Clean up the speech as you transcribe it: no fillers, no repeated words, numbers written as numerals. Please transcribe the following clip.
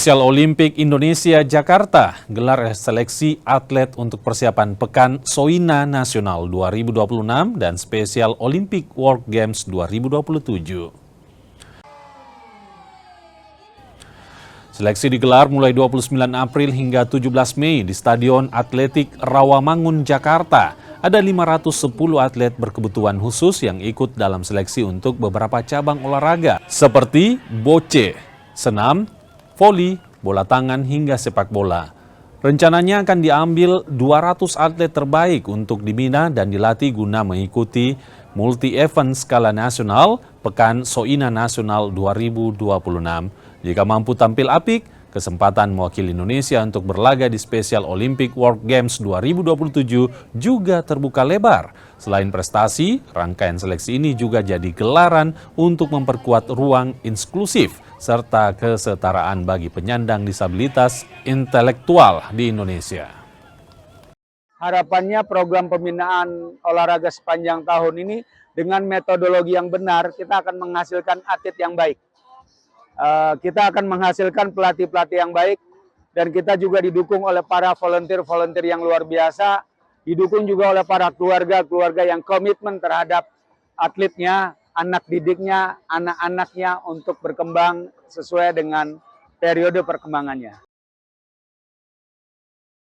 Spesial Olimpik Indonesia Jakarta gelar seleksi atlet untuk persiapan Pekan Soina Nasional 2026 dan Spesial Olympic World Games 2027. Seleksi digelar mulai 29 April hingga 17 Mei di Stadion Atletik Rawamangun, Jakarta. Ada 510 atlet berkebutuhan khusus yang ikut dalam seleksi untuk beberapa cabang olahraga seperti boce, senam, voli, bola tangan hingga sepak bola. Rencananya akan diambil 200 atlet terbaik untuk dibina dan dilatih guna mengikuti multi-event skala nasional Pekan Soina Nasional 2026. Jika mampu tampil apik, kesempatan mewakili Indonesia untuk berlaga di Special Olympic World Games 2027 juga terbuka lebar. Selain prestasi, rangkaian seleksi ini juga jadi gelaran untuk memperkuat ruang inklusif serta kesetaraan bagi penyandang disabilitas intelektual di Indonesia. Harapannya program pembinaan olahraga sepanjang tahun ini dengan metodologi yang benar, kita akan menghasilkan atlet yang baik. Kita akan menghasilkan pelatih-pelatih yang baik, dan kita juga didukung oleh para volunteer-volunteer yang luar biasa, didukung juga oleh para keluarga-keluarga yang komitmen terhadap atletnya, anak didiknya, anak-anaknya untuk berkembang sesuai dengan periode perkembangannya.